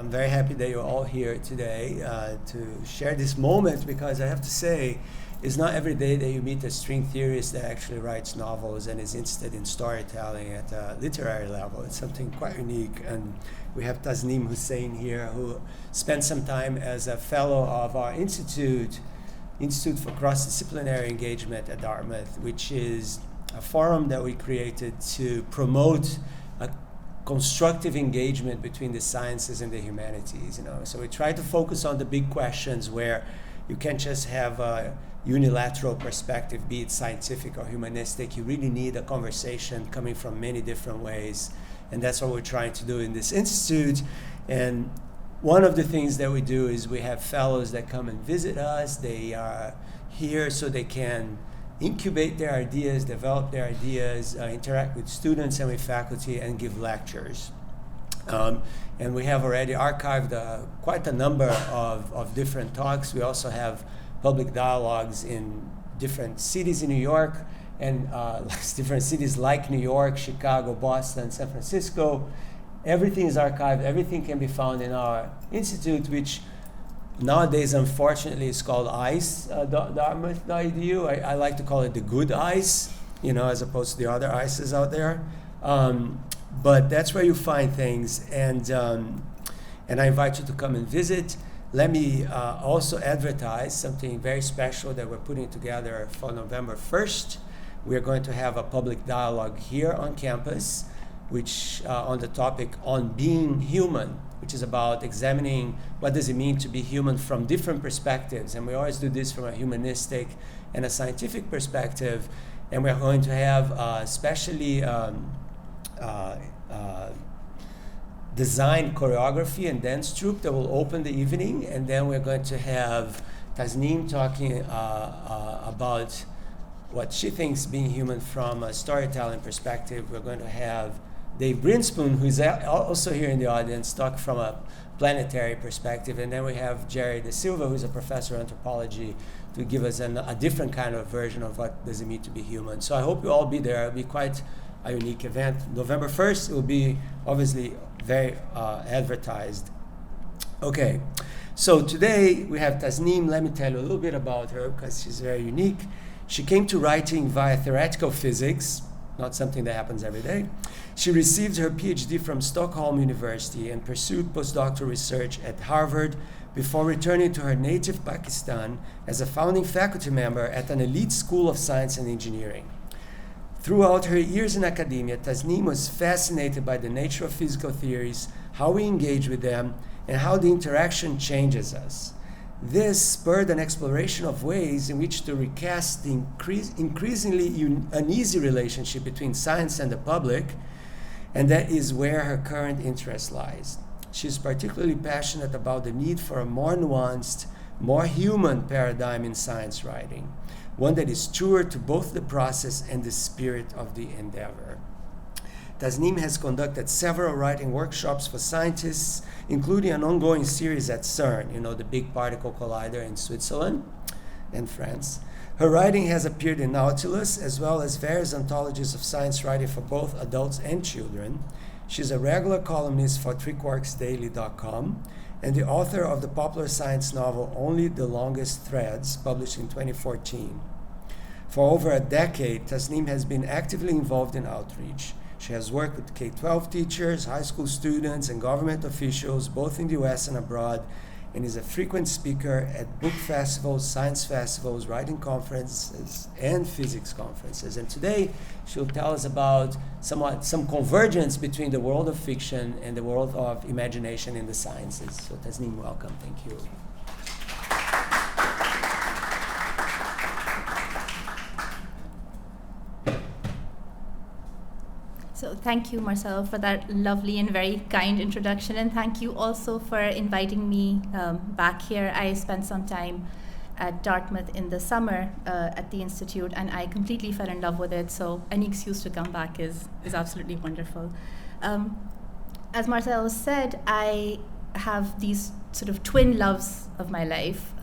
I'm very happy that you're all here today to share this moment, because I have to say, it's not every day that you meet a string theorist that actually writes novels and is interested in storytelling at a literary level. It's something quite unique. And we have Tasneem Hussain here, who spent some time as a fellow of our Institute for Cross-Disciplinary Engagement at Dartmouth, which is a forum that we created to promote a constructive engagement between the sciences and the humanities. So we try to focus on the big questions where you can't just have a unilateral perspective, be it scientific or humanistic. You really need a conversation coming from many different ways, and that's what we're trying to do in this institute. And one of the things that we do is we have fellows that come and visit us. They are here so they can incubate their ideas, develop their ideas, interact with students and with faculty, and give lectures. And we have already archived quite a number of different talks. We also have public dialogues in different cities in New York, and different cities like New York, Chicago, Boston, San Francisco. Everything is archived. Everything can be found in our institute, which nowadays, unfortunately, is called ice.dartmouth.edu. I like to call it the good ice, as opposed to the other ices out there. But that's where you find things, and I invite you to come and visit. Let me also advertise something very special that we're putting together for November 1st. We're going to have a public dialogue here on campus, which on the topic on being human, which is about examining what does it mean to be human from different perspectives. And we always do this from a humanistic and a scientific perspective. And we're going to have specially design choreography and dance troupe that will open the evening. And then we're going to have Tasneem talking about what she thinks being human from a storytelling perspective. We're going to have Dave Brinspoon, who's also here in the audience, talk from a planetary perspective. And then we have Jerry De Silva, who's a professor of anthropology, to give us a different kind of version of what does it mean to be human. So I hope you'll all be there. It'll be quite a unique event. November 1st, it will be obviously very advertised. Okay, so today we have Tasneem. Let me tell you a little bit about her, because she's very unique. She came to writing via theoretical physics, not something that happens every day. She received her PhD from Stockholm University and pursued postdoctoral research at Harvard before returning to her native Pakistan as a founding faculty member at an elite school of science and engineering. Throughout her years in academia, Tasneem was fascinated by the nature of physical theories, how we engage with them, and how the interaction changes us. This spurred an exploration of ways in which to recast the increasingly uneasy relationship between science and the public, and that is where her current interest lies. She is particularly passionate about the need for a more nuanced, more human paradigm in science writing, one that is truer to both the process and the spirit of the endeavor. Tasneem has conducted several writing workshops for scientists, including an ongoing series at CERN, the big particle collider in Switzerland and France. Her writing has appeared in Nautilus, as well as various anthologies of science writing for both adults and children. She's a regular columnist for TrickWorksDaily.com and the author of the popular science novel Only the Longest Threads, published in 2014. For over a decade, Tasneem has been actively involved in outreach. She has worked with K-12 teachers, high school students, and government officials, both in the US and abroad, and is a frequent speaker at book festivals, science festivals, writing conferences, and physics conferences. And today, she'll tell us about some convergence between the world of fiction and the world of imagination in the sciences. So Tasneem, welcome. Thank you. So thank you, Marcelo, for that lovely and very kind introduction, and thank you also for inviting me back here. I spent some time at Dartmouth in the summer at the Institute, and I completely fell in love with it, so any excuse to come back is absolutely wonderful. As Marcelo said, I have these sort of twin loves of my life.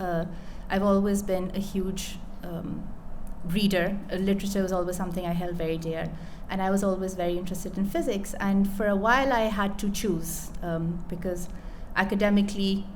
I've always been a huge reader. Literature was always something I held very dear. And I was always very interested in physics. And for a while, I had to choose because academically,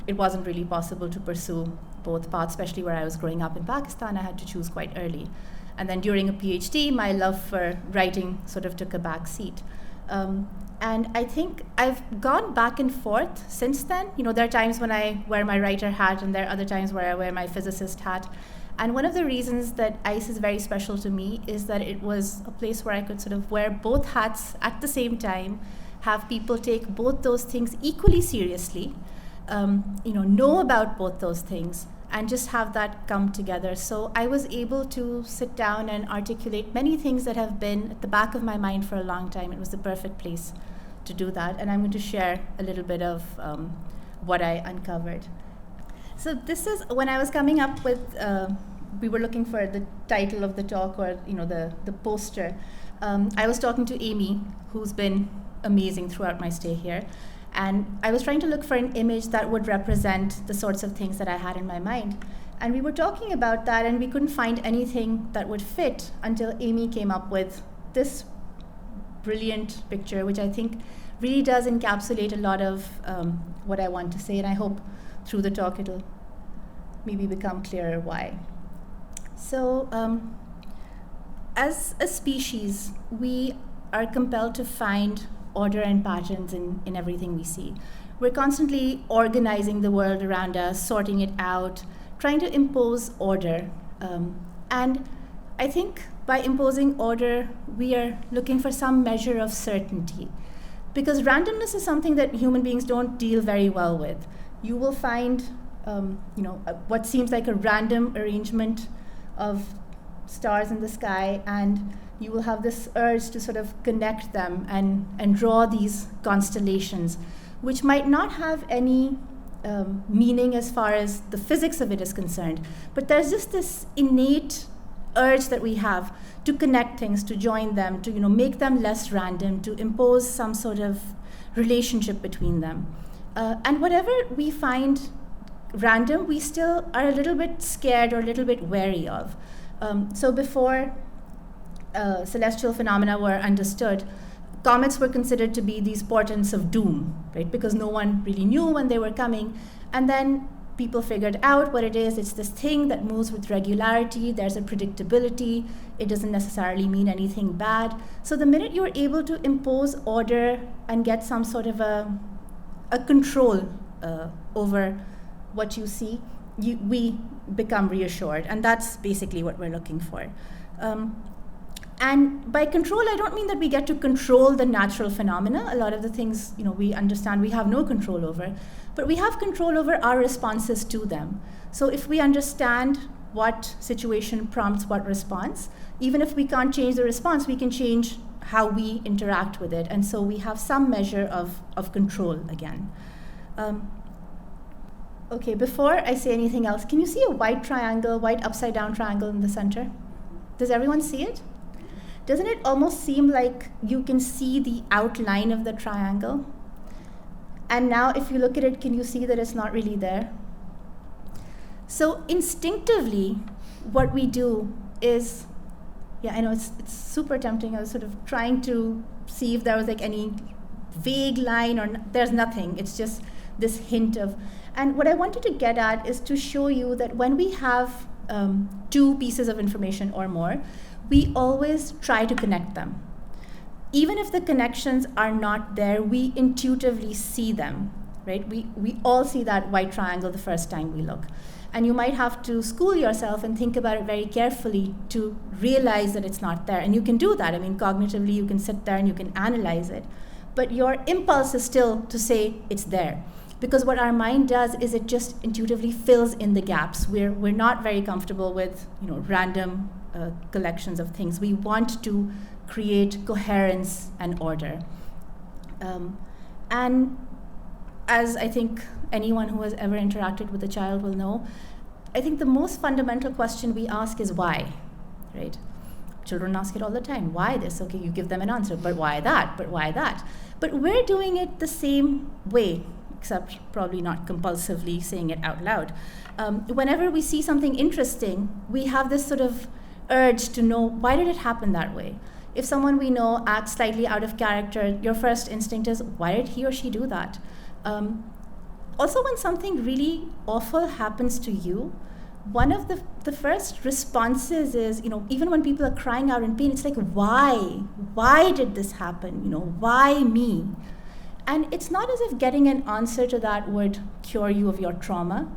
it wasn't really possible to pursue both paths, especially where I was growing up in Pakistan. I had to choose quite early. And then during a PhD, my love for writing sort of took a back seat. And I think I've gone back and forth since then. There are times when I wear my writer hat, and there are other times where I wear my physicist hat. And one of the reasons that ICE is very special to me is that it was a place where I could sort of wear both hats at the same time, have people take both those things equally seriously, know about both those things, and just have that come together. So I was able to sit down and articulate many things that have been at the back of my mind for a long time. It was the perfect place to do that, and I'm going to share a little bit of what I uncovered. So this is when I was coming up with, we were looking for the title of the talk, or the poster. I was talking to Amy, who's been amazing throughout my stay here. And I was trying to look for an image that would represent the sorts of things that I had in my mind. And we were talking about that, and we couldn't find anything that would fit until Amy came up with this brilliant picture, which I think really does encapsulate a lot of what I want to say. And I hope through the talk it'll maybe become clearer why. So as a species, we are compelled to find order and patterns in everything we see. We're constantly organizing the world around us, sorting it out, trying to impose order. And I think by imposing order, we are looking for some measure of certainty. Because randomness is something that human beings don't deal very well with. You will find what seems like a random arrangement of stars in the sky, and you will have this urge to sort of connect them and draw these constellations, which might not have any meaning as far as the physics of it is concerned. But there's just this innate urge that we have to connect things, to join them, to make them less random, to impose some sort of relationship between them. And whatever we find random, we still are a little bit scared or a little bit wary of. So before celestial phenomena were understood, comets were considered to be these portents of doom, right? Because no one really knew when they were coming. And then people figured out what it is. It's this thing that moves with regularity. There's a predictability. It doesn't necessarily mean anything bad. So the minute you're able to impose order and get some sort of a control over what you see, we become reassured. And that's basically what we're looking for. And by control, I don't mean that we get to control the natural phenomena. A lot of the things, we understand we have no control over, but we have control over our responses to them. So if we understand what situation prompts what response, even if we can't change the response, we can change how we interact with it. And so we have some measure of control again. Okay, before I say anything else, can you see a white triangle, white upside down triangle in the center? Does everyone see it? Doesn't it almost seem like you can see the outline of the triangle? And now if you look at it, can you see that it's not really there? So instinctively, what we do is, I know it's super tempting. I was sort of trying to see if there was like any vague line, or there's nothing. It's just this hint of, and what I wanted to get at is to show you that when we have two pieces of information or more, we always try to connect them. Even if the connections are not there, we intuitively see them, right? We all see that white triangle the first time we look. And you might have to school yourself and think about it very carefully to realize that it's not there. And you can do that. I mean, cognitively, you can sit there and you can analyze it. But your impulse is still to say it's there. Because what our mind does is it just intuitively fills in the gaps. We're not very comfortable with random collections of things. We want to create coherence and order. And as I think anyone who has ever interacted with a child will know, I think the most fundamental question we ask is why, right? Children ask it all the time. Why this? Okay, you give them an answer, but why that? But why that? But we're doing it the same way, except probably not compulsively saying it out loud. Whenever we see something interesting, we have this sort of urge to know, why did it happen that way? If someone we know acts slightly out of character, your first instinct is, why did he or she do that? Also, when something really awful happens to you, one of the first responses is, even when people are crying out in pain, it's like, why? Why did this happen? Why me? And it's not as if getting an answer to that would cure you of your trauma.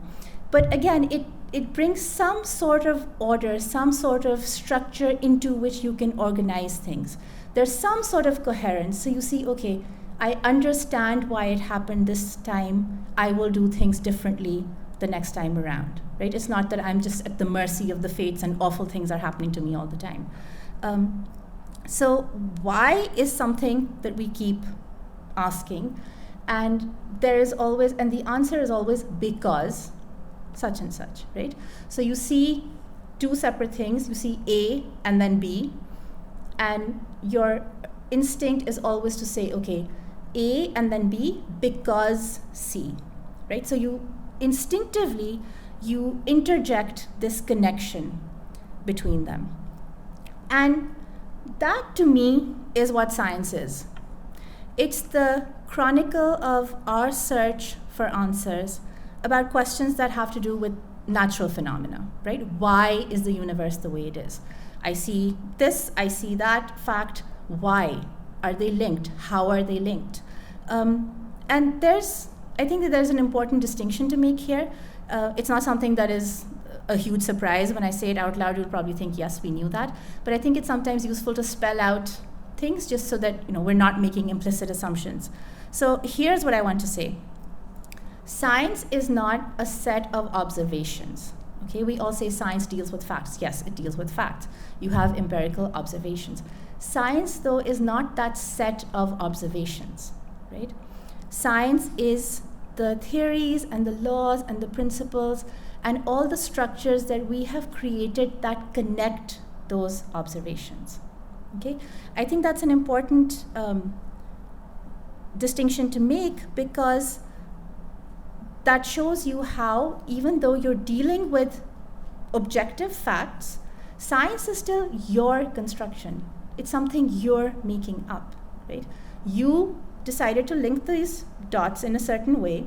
But again, it brings some sort of order, some sort of structure into which you can organize things. There's some sort of coherence. So you see, okay, I understand why it happened this time. I will do things differently the next time around, right? It's not that I'm just at the mercy of the fates and awful things are happening to me all the time. So why is something that we keep asking, and the answer is always because such and such, right? So you see two separate things. You see A and then B, and your instinct is always to say, okay, A and then B because C, right? So you instinctively, you interject this connection between them. And that, to me, is what science is. It's the chronicle of our search for answers about questions that have to do with natural phenomena, right? Why is the universe the way it is? I see this, I see that fact. Why? Are they linked? How are they linked? And I think that there's an important distinction to make here. It's not something that is a huge surprise. When I say it out loud, you'll probably think, yes, we knew that. But I think it's sometimes useful to spell out things just so that we're not making implicit assumptions. So here's what I want to say. Science is not a set of observations. Okay, we all say science deals with facts. Yes, it deals with facts. You have empirical observations. Science, though, is not that set of observations, right? Science is the theories and the laws and the principles and all the structures that we have created that connect those observations. Okay, I think that's an important distinction to make, because that shows you how, even though you're dealing with objective facts, science is still your construction. It's something you're making up, right? You decided to link these dots in a certain way,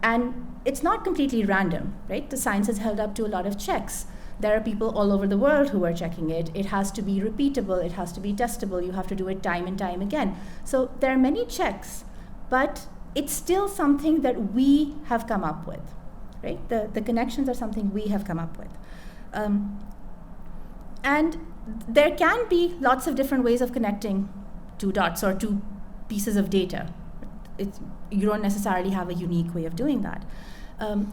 and it's not completely random, right? The science is held up to a lot of checks. There are people all over the world who are checking it. It has to be repeatable, it has to be testable, you have to do it time and time again. So there are many checks, but it's still something that we have come up with, right? The connections are something we have come up with. And there can be lots of different ways of connecting two dots or two pieces of data. You don't necessarily have a unique way of doing that.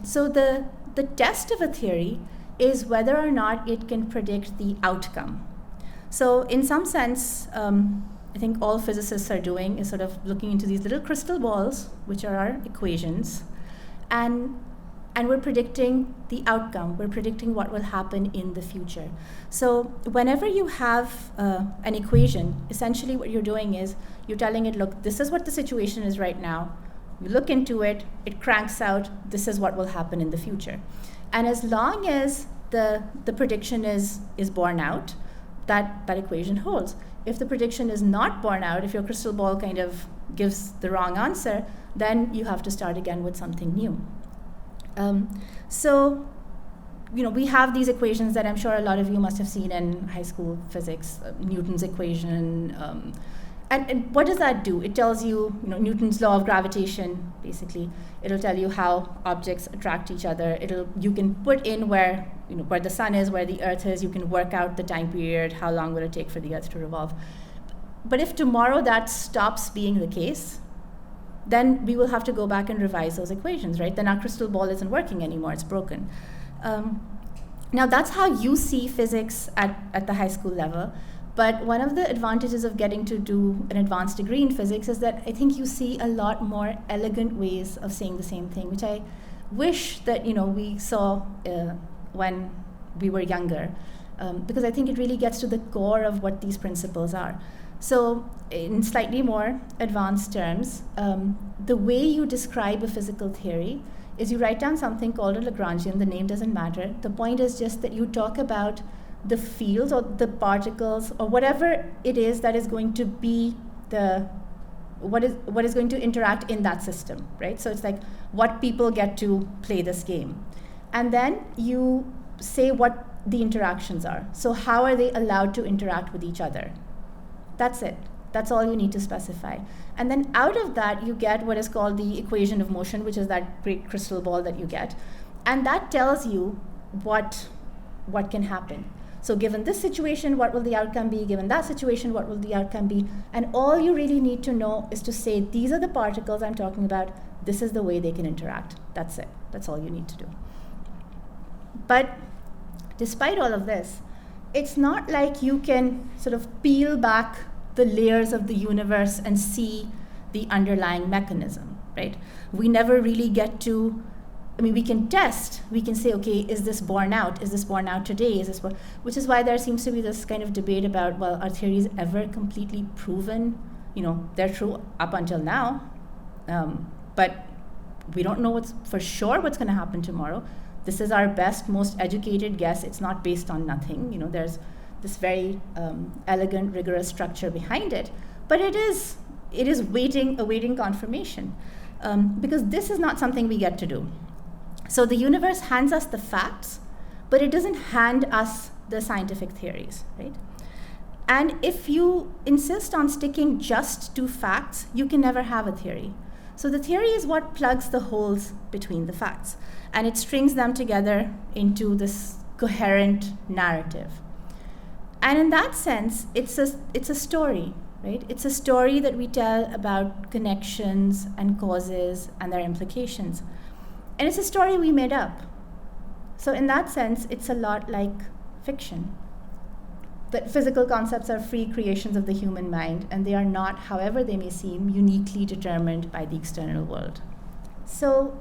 So the test of a theory is whether or not it can predict the outcome. So in some sense, I think all physicists are doing is sort of looking into these little crystal balls, which are our equations, and we're predicting the outcome. We're predicting what will happen in the future. So whenever you have an equation, essentially what you're doing is you're telling it, look, this is what the situation is right now. You look into it, it cranks out, this is what will happen in the future. And as long as the prediction is borne out, that equation holds. If the prediction is not borne out, if your crystal ball kind of gives the wrong answer, then you have to start again with something new. So, we have these equations that I'm sure a lot of you must have seen in high school physics, Newton's equation. And what does that do? It tells you, Newton's law of gravitation, basically. It'll tell you how objects attract each other. You can put in where the sun is, where the earth is. You can work out the time period, how long will it take for the earth to revolve. But if tomorrow that stops being the case, then we will have to go back and revise those equations, right? Then our crystal ball isn't working anymore, it's broken. Now that's how you see physics at the high school level. But one of the advantages of getting to do an advanced degree in physics is that I think you see a lot more elegant ways of saying the same thing, which I wish that we saw when we were younger, because I think it really gets to the core of what these principles are. So in slightly more advanced terms, the way you describe a physical theory is you write down something called a Lagrangian. The name doesn't matter. The point is just that you talk about the fields or the particles or whatever it is that is going to be the what is going to interact in that system, right? So it's like what people get to play this game. And then you say what the interactions are. So how are they allowed to interact with each other? That's it. That's all you need to specify. And then out of that, you get what is called the equation of motion, which is that great crystal ball that you get. And that tells you what can happen. So given this situation, what will the outcome be? Given that situation, what will the outcome be? And all you really need to know is to say, these are the particles I'm talking about. This is the way they can interact. That's it. That's all you need to do. But despite all of this, it's not like you can sort of peel back the layers of the universe and see the underlying mechanism, right? We never really get to, we can test, we can say, okay, is this borne out? Is this borne out today? Which is why there seems to be this kind of debate about, well, are theories ever completely proven? They're true up until now, but we don't know for sure what's going to happen tomorrow. This is our best, most educated guess. It's not based on nothing. There's this very elegant, rigorous structure behind it, but it is awaiting confirmation, because this is not something we get to do. So the universe hands us the facts, but it doesn't hand us the scientific theories, right? And if you insist on sticking just to facts, you can never have a theory. So the theory is what plugs the holes between the facts, and it strings them together into this coherent narrative. And in that sense, it's a story, right? It's a story that we tell about connections and causes and their implications. And it's a story we made up. So in that sense, it's a lot like fiction. That physical concepts are free creations of the human mind, and they are not, however they may seem, uniquely determined by the external world. So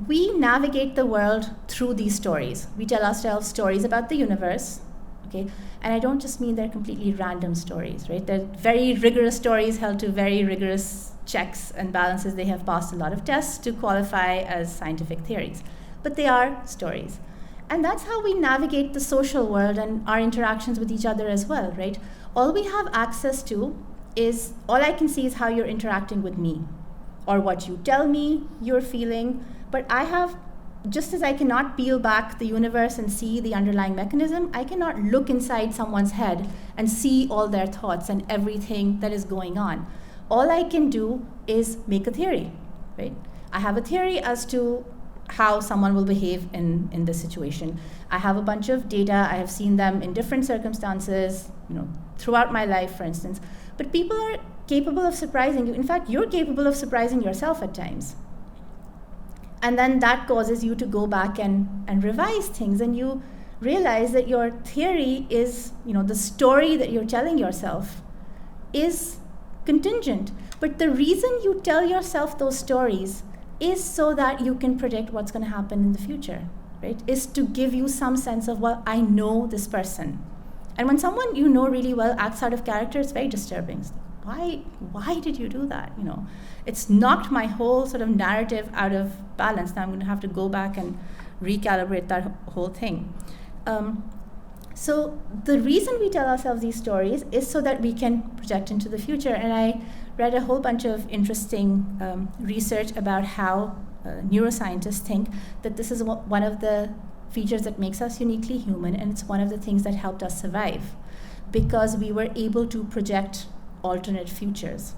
we navigate the world through these stories. We tell ourselves stories about the universe, okay? And I don't just mean they're completely random stories, right? They're very rigorous stories held to very rigorous checks and balances. They have passed a lot of tests to qualify as scientific theories, but they are stories. And that's how we navigate the social world and our interactions with each other as well, right? All we have access to is, all I can see is how you're interacting with me, or what you tell me you're feeling, but I have, just as I cannot peel back the universe and see the underlying mechanism, I cannot look inside someone's head and see all their thoughts and everything that is going on. All I can do is make a theory, right? I have a theory as to how someone will behave in this situation. I have a bunch of data. I have seen them in different circumstances, throughout my life, for instance. But people are capable of surprising you. In fact, you're capable of surprising yourself at times. And then that causes you to go back and revise things, and you realize that your theory is, the story that you're telling yourself is contingent. But the reason you tell yourself those stories is so that you can predict what's going to happen in the future, right? Is to give you some sense of, well, I know this person. And when someone you know really well acts out of character, it's very disturbing. It's like, why did you do that? It's knocked my whole sort of narrative out of balance. Now I'm going to have to go back and recalibrate that whole thing. So the reason we tell ourselves these stories is so that we can project into the future. And I read a whole bunch of interesting research about how neuroscientists think that this is one of the features that makes us uniquely human, and it's one of the things that helped us survive, because we were able to project alternate futures.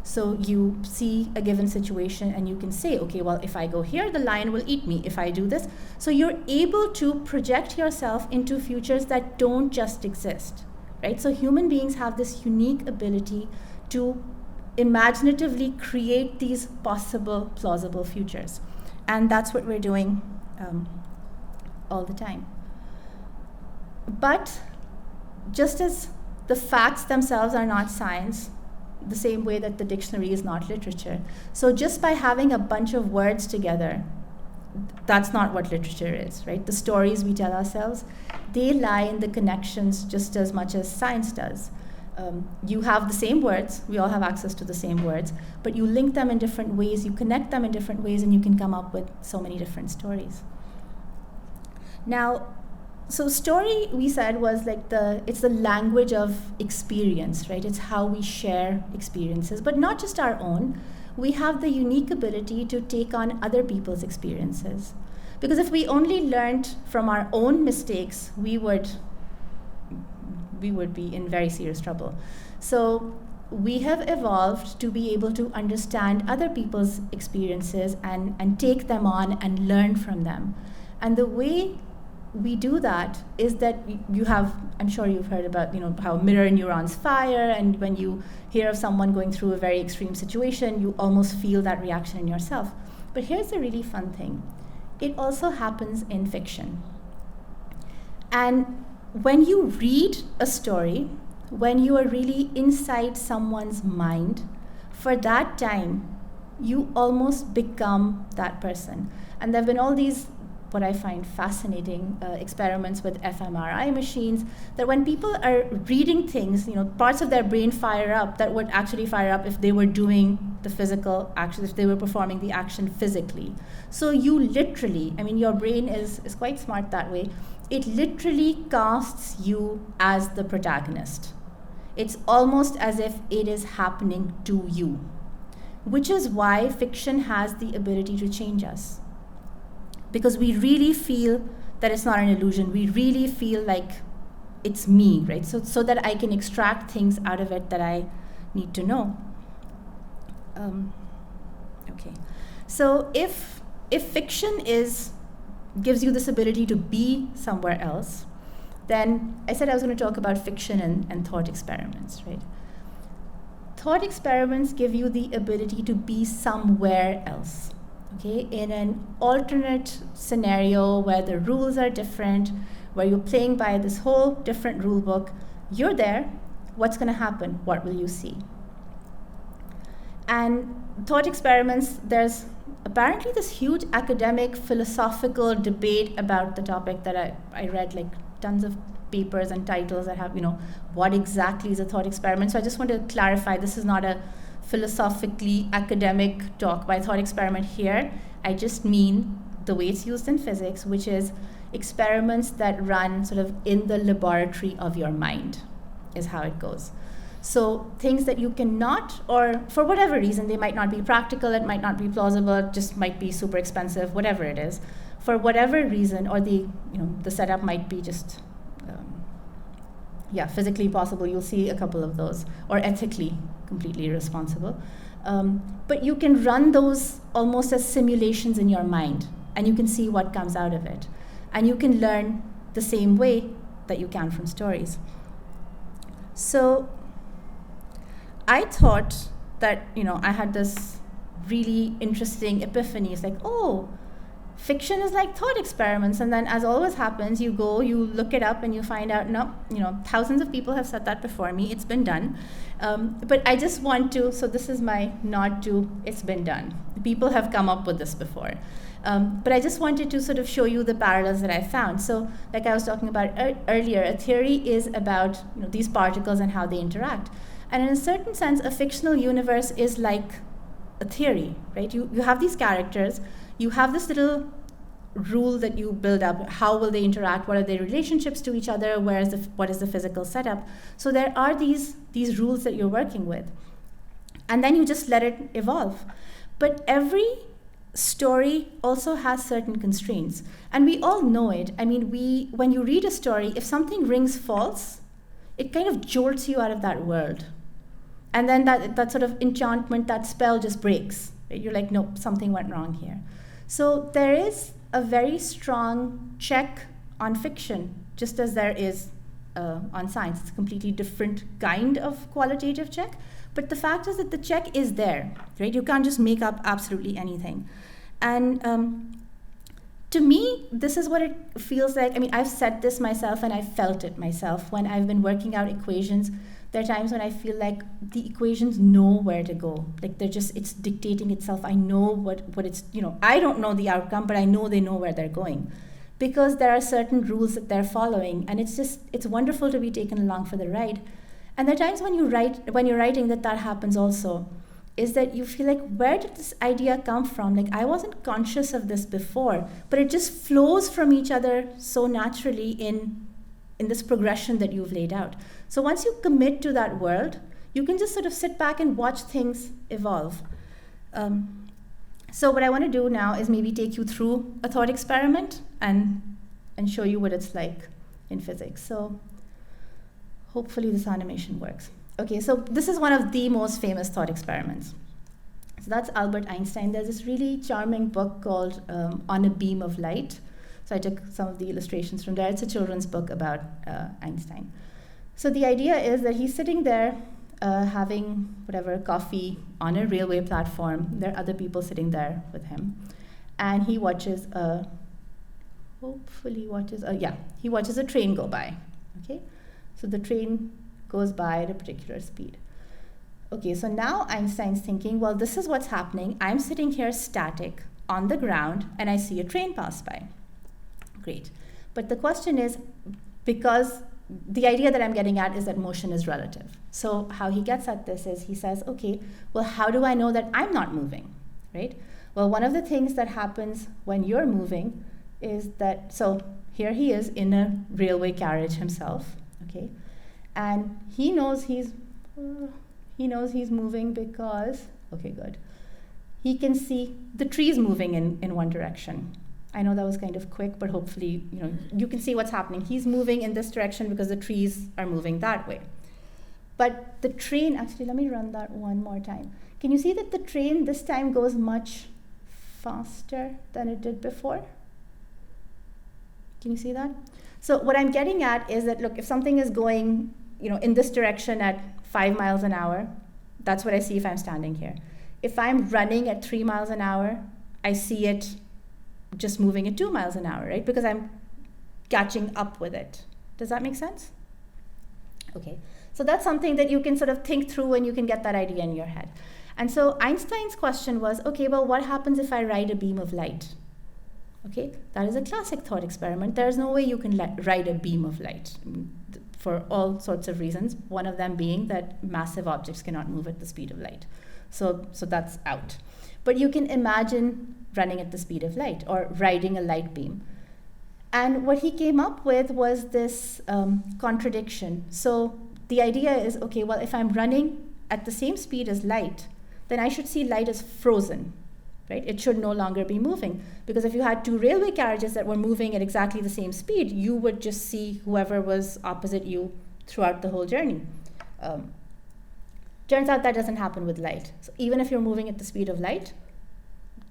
So you see a given situation and you can say, okay, well, if I go here, the lion will eat me. If I do this. So you're able to project yourself into futures that don't just exist, right? So human beings have this unique ability to imaginatively create these possible, plausible futures. And that's what we're doing all the time. But just as the facts themselves are not science, the same way that the dictionary is not literature. So just by having a bunch of words together, that's not what literature is, right? The stories we tell ourselves, they lie in the connections just as much as science does. You have the same words, we all have access to the same words, but you link them in different ways, you connect them in different ways, and you can come up with so many different stories. Now, So story, we said, was like it's the language of experience, right? It's how we share experiences, but not just our own. We have the unique ability to take on other people's experiences. Because if we only learned from our own mistakes, we would be in very serious trouble. So we have evolved to be able to understand other people's experiences and take them on and learn from them. And the way we do that is that you have, I'm sure you've heard about, how mirror neurons fire, and when you hear of someone going through a very extreme situation, you almost feel that reaction in yourself. But here's the really fun thing. It also happens in fiction. And when you read a story, when you are really inside someone's mind, for that time, you almost become that person. And there have been all these, what I find fascinating, experiments with fMRI machines, that when people are reading things, parts of their brain fire up that would actually fire up if they were doing the physical action, if they were performing the action physically. So you literally, your brain is quite smart that way. It literally casts you as the protagonist. It's almost as if it is happening to you, which is why fiction has the ability to change us. Because we really feel that it's not an illusion. We really feel like it's me, right? So that I can extract things out of it that I need to know. Okay. So if fiction gives you this ability to be somewhere else, then I said I was going to talk about fiction and thought experiments, right? Thought experiments give you the ability to be somewhere else. Okay, in an alternate scenario where the rules are different, where you're playing by this whole different rule book, you're there. What's going to happen? What will you see? And thought experiments, there's apparently this huge academic philosophical debate about the topic that I read like tons of papers and titles that have, what exactly is a thought experiment. So I just want to clarify, this is not a philosophically academic talk by thought experiment here. I just mean the way it's used in physics, which is experiments that run sort of in the laboratory of your mind, is how it goes. So things that you cannot, or for whatever reason, they might not be practical, it might not be plausible, it just might be super expensive, whatever it is. For whatever reason, or the setup might be just physically possible, you'll see a couple of those, or ethically completely irresponsible. But you can run those almost as simulations in your mind, and you can see what comes out of it. And you can learn the same way that you can from stories. So I thought that, I had this really interesting epiphany. It's like, oh, fiction is like thought experiments. And then, as always happens, you look it up and you find out, no, thousands of people have said that before me. It's been done. But I just want to, so this is my nod to it's been done. People have come up with this before. But I just wanted to sort of show you the parallels that I found. So like I was talking about earlier, a theory is about these particles and how they interact. And in a certain sense, a fictional universe is like a theory, right? You have these characters, you have this little rule that you build up. How will they interact? What are their relationships to each other? What is the physical setup? So there are these rules that you're working with. And then you just let it evolve. But every story also has certain constraints. And we all know it. When you read a story, if something rings false, it kind of jolts you out of that world. And then that sort of enchantment, that spell just breaks. Right? You're like, nope, something went wrong here. So there is a very strong check on fiction, just as there is on science. It's a completely different kind of qualitative check. But the fact is that the check is there, right? You can't just make up absolutely anything. And to me, this is what it feels like. I've said this myself and I've felt it myself when I've been working out equations. There are times when I feel like the equations know where to go. Like it's dictating itself. I know what it's, I don't know the outcome, but I know they know where they're going. Because there are certain rules that they're following. And it's wonderful to be taken along for the ride. And there are times when you're writing that happens also. is that you feel like, where did this idea come from? Like, I wasn't conscious of this before, but it just flows from each other so naturally in this progression that you've laid out. So once you commit to that world, you can just sort of sit back and watch things evolve. So what I want to do now is maybe take you through a thought experiment and show you what it's like in physics. So hopefully this animation works. Okay, so this is one of the most famous thought experiments. So that's Albert Einstein. There's this really charming book called On a Beam of Light. So I took some of the illustrations from there. It's a children's book about Einstein. So the idea is that he's sitting there having whatever coffee on a railway platform. There are other people sitting there with him. And he watches he watches a train go by. Okay, so the train goes by at a particular speed. Okay, so now Einstein's thinking, well, this is what's happening. I'm sitting here static on the ground and I see a train pass by. Great. But the question is, because the idea that I'm getting at is that motion is relative. So how he gets at this is he says, okay, well, how do I know that I'm not moving, right? Well, one of the things that happens when you're moving is that, so here he is in a railway carriage himself, okay? And he knows he's moving because, okay, good. He can see the trees moving in one direction. I know that was kind of quick, but hopefully, you can see what's happening. He's moving in this direction because the trees are moving that way. But the train, actually, let me run that one more time. Can you see that the train this time goes much faster than it did before? Can you see that? So what I'm getting at is that, look, if something is going, in this direction at 5 miles an hour, that's what I see if I'm standing here. If I'm running at 3 miles an hour, I see it just moving at 2 miles an hour, right? Because I'm catching up with it. Does that make sense? Okay, so that's something that you can sort of think through and you can get that idea in your head. And so Einstein's question was, okay, well, what happens if I ride a beam of light? Okay, that is a classic thought experiment. There's no way you can ride a beam of light for all sorts of reasons, one of them being that massive objects cannot move at the speed of light. So that's out. But you can imagine running at the speed of light or riding a light beam. And what he came up with was this contradiction. So the idea is, okay, well, if I'm running at the same speed as light, then I should see light as frozen, right? It should no longer be moving. Because if you had two railway carriages that were moving at exactly the same speed, you would just see whoever was opposite you throughout the whole journey. Turns out that doesn't happen with light. So even if you're moving at the speed of light,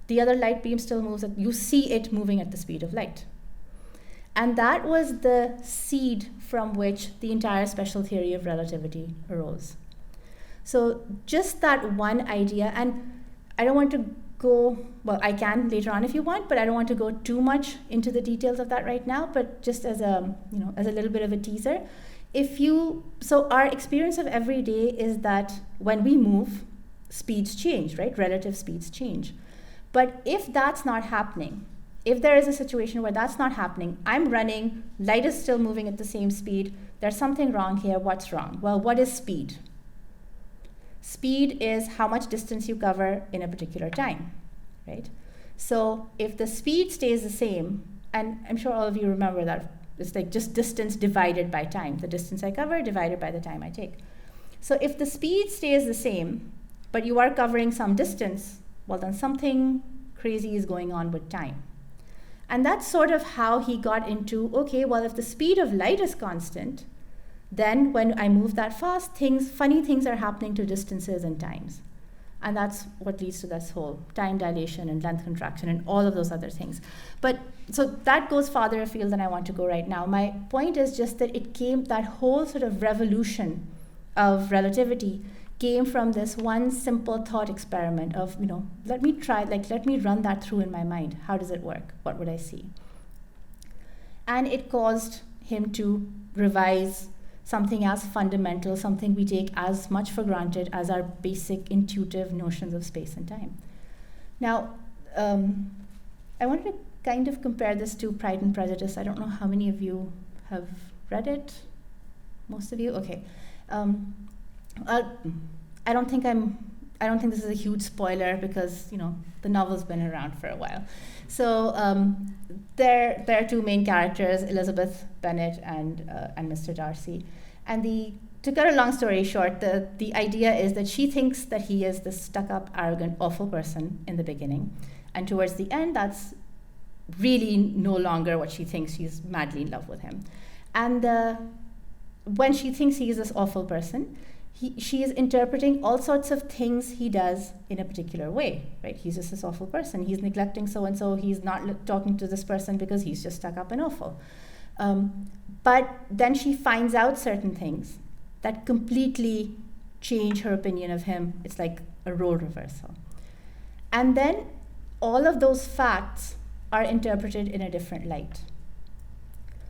the other light beam still moves, you see it moving at the speed of light. And that was the seed from which the entire special theory of relativity arose. So just that one idea, and I don't want to go, well, I can later on if you want, but I don't want to go too much into the details of that right now, but just as a little bit of a teaser. So our experience of every day is that when we move, speeds change, right? Relative speeds change. But if that's not happening, if there is a situation where that's not happening, I'm running, light is still moving at the same speed, there's something wrong here. What's wrong? Well, what is speed? Speed is how much distance you cover in a particular time, right? So if the speed stays the same, and I'm sure all of you remember that, it's like just distance divided by time, the distance I cover divided by the time I take. So if the speed stays the same, but you are covering some distance, well, then something crazy is going on with time. And that's sort of how he got into, okay, well, if the speed of light is constant, then when I move that fast, funny things are happening to distances and times. And that's what leads to this whole time dilation and length contraction and all of those other things. But so that goes farther afield than I want to go right now. My point is just that that whole sort of revolution of relativity came from this one simple thought experiment of, let me run that through in my mind. How does it work? What would I see? And it caused him to revise something as fundamental, something we take as much for granted as our basic intuitive notions of space and time. Now, I wanted to kind of compare this to Pride and Prejudice. I don't know how many of you have read it. Most of you? Okay. I don't think I'm I don't think this is a huge spoiler because, the novel's been around for a while. So there are two main characters, Elizabeth Bennet and Mr. Darcy. And to cut a long story short, the idea is that she thinks that he is this stuck-up, arrogant, awful person in the beginning. And towards the end, that's really no longer what she thinks. She's madly in love with him. And when she thinks he is this awful person, she is interpreting all sorts of things he does in a particular way, right? He's just this awful person. He's neglecting so-and-so. He's not talking to this person because he's just stuck up and awful. But then she finds out certain things that completely change her opinion of him. It's like a role reversal. And then all of those facts are interpreted in a different light.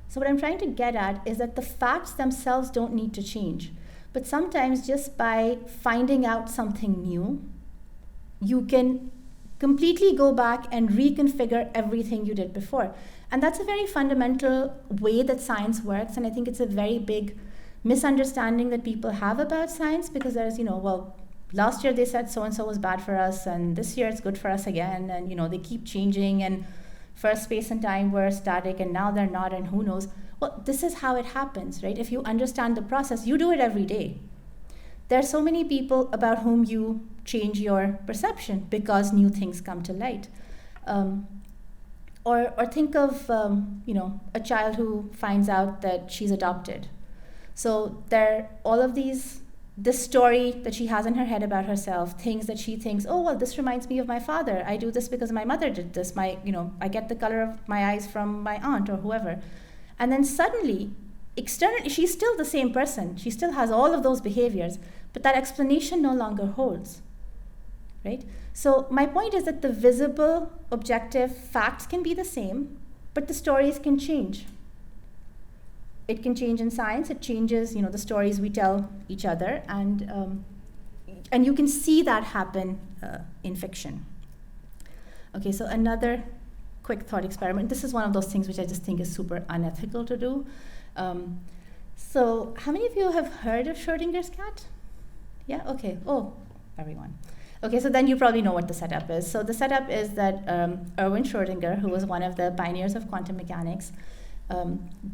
So what I'm trying to get at is that the facts themselves don't need to change. But sometimes just by finding out something new, you can completely go back and reconfigure everything you did before. And that's a very fundamental way that science works. And I think it's a very big misunderstanding that people have about science, because there's, last year they said so-and-so was bad for us, and this year it's good for us again. And, they keep changing, and first space and time were static, and now they're not, and who knows. Well, this is how it happens, right? If you understand the process, you do it every day. There are so many people about whom you change your perception because new things come to light. Or think of, a child who finds out that she's adopted. So there are all of this story that she has in her head about herself, things that she thinks, oh, well, this reminds me of my father. I do this because my mother did this. I get the color of my eyes from my aunt or whoever. And then suddenly, externally, she's still the same person. She still has all of those behaviors, but that explanation no longer holds, right? So my point is that the visible, objective facts can be the same, but the stories can change. It can change in science. It changes, the stories we tell each other, and you can see that happen in fiction. Okay, so another quick thought experiment. This is one of those things which I just think is super unethical to do. So how many of you have heard of Schrodinger's cat? Yeah, okay. Oh, everyone. Okay, so then you probably know what the setup is. So the setup is that Erwin Schrödinger, who was one of the pioneers of quantum mechanics,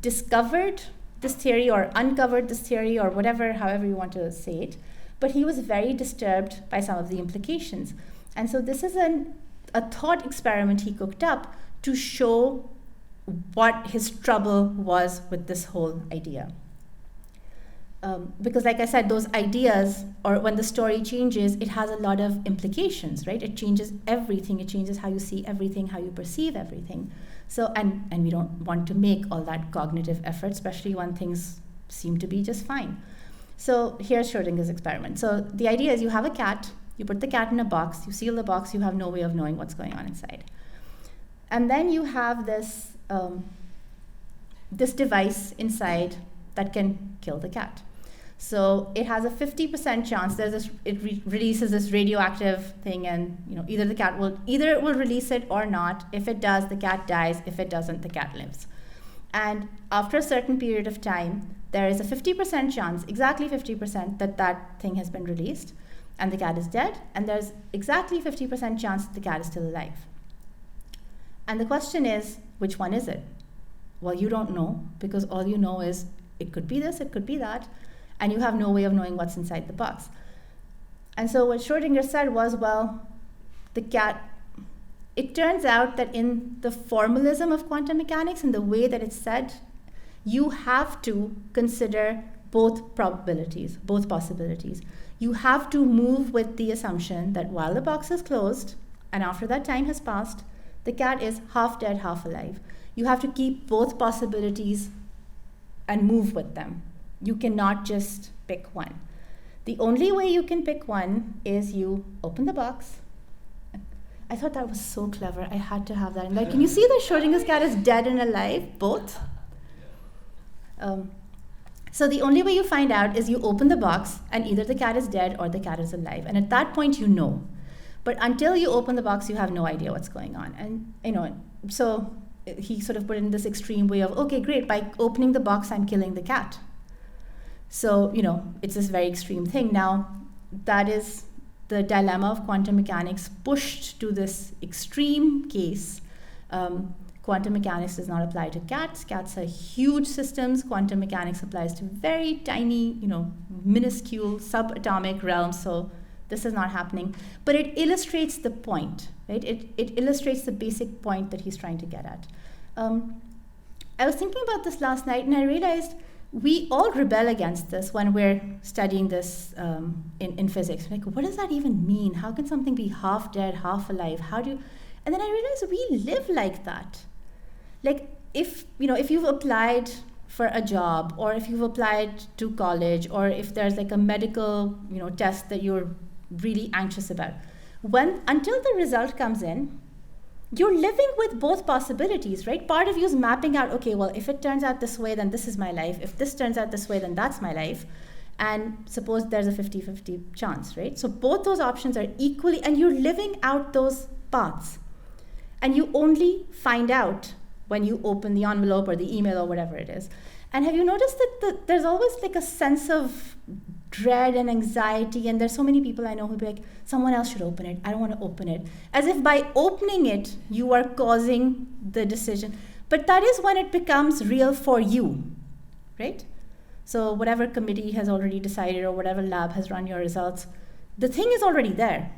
discovered this theory or uncovered this theory or whatever, however you want to say it, but he was very disturbed by some of the implications. And so this is a thought experiment he cooked up to show what his trouble was with this whole idea. Because like I said, those ideas, or when the story changes, it has a lot of implications, right? It changes everything. It changes how you see everything, how you perceive everything. So, and we don't want to make all that cognitive effort, especially when things seem to be just fine. So here's Schrodinger's experiment. So the idea is you have a cat, you put the cat in a box, you seal the box, you have no way of knowing what's going on inside. And then you have this device inside that can kill the cat. So it has a 50% chance. Releases this radioactive thing, and either it will release it or not. If it does, the cat dies. If it doesn't, the cat lives. And after a certain period of time, there is a 50% chance, exactly 50%, that thing has been released, and the cat is dead. And there's exactly 50% chance that the cat is still alive. And the question is, which one is it? Well, you don't know, because all you know is it could be this, it could be that, and you have no way of knowing what's inside the box. And so what Schrodinger said was, well, the cat, it turns out that in the formalism of quantum mechanics, in the way that it's said, you have to consider both probabilities, both possibilities. You have to move with the assumption that while the box is closed, and after that time has passed, the cat is half dead, half alive. You have to keep both possibilities and move with them. You cannot just pick one. The only way you can pick one is you open the box. I thought that was so clever. I had to have that. And can you see that Schrodinger's cat is dead and alive, both? So the only way you find out is you open the box, and either the cat is dead or the cat is alive. And at that point, you know. But until you open the box, you have no idea what's going on. And so he sort of put it in this extreme way of, okay, great, by opening the box, I'm killing the cat. So, it's this very extreme thing. Now, that is the dilemma of quantum mechanics pushed to this extreme case. Quantum mechanics does not apply to cats. Cats are huge systems. Quantum mechanics applies to very tiny, minuscule subatomic realms. So this is not happening. But it illustrates the point, right? It illustrates the basic point that he's trying to get at. I was thinking about this last night, and I realized we all rebel against this when we're studying this in physics. Like, what does that even mean? How can something be half dead, half alive? And then I realized we live like that. Like, if you've applied for a job, or if you've applied to college, or if there's like a medical, test that you're really anxious about, until the result comes in, you're living with both possibilities, right? Part of you is mapping out, okay, well, if it turns out this way, then this is my life. If this turns out this way, then that's my life. And suppose there's a 50-50 chance, right? So both those options are equally, and you're living out those paths. And you only find out when you open the envelope or the email or whatever it is. And have you noticed that there's always like a sense of dread and anxiety, and there's so many people I know who'll be like, someone else should open it, I don't want to open it. As if by opening it, you are causing the decision. But that is when it becomes real for you, right? So whatever committee has already decided, or whatever lab has run your results, the thing is already there.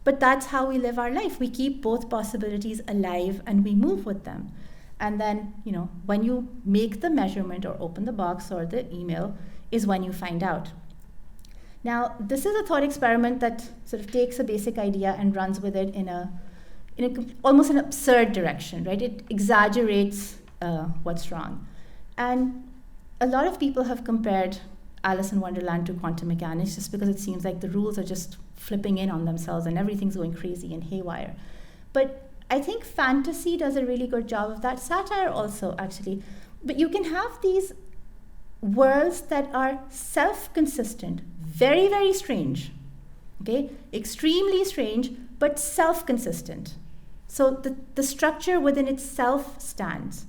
But that's how we live our life. We keep both possibilities alive and we move with them. And then, when you make the measurement or open the box or the email is when you find out. Now, this is a thought experiment that sort of takes a basic idea and runs with it in a almost an absurd direction, right? It exaggerates what's wrong. And a lot of people have compared Alice in Wonderland to quantum mechanics just because it seems like the rules are just flipping in on themselves and everything's going crazy and haywire. But I think fantasy does a really good job of that. Satire also, actually. But you can have these worlds that are self-consistent, very, very strange, okay? Extremely strange, but self-consistent. So the structure within itself stands.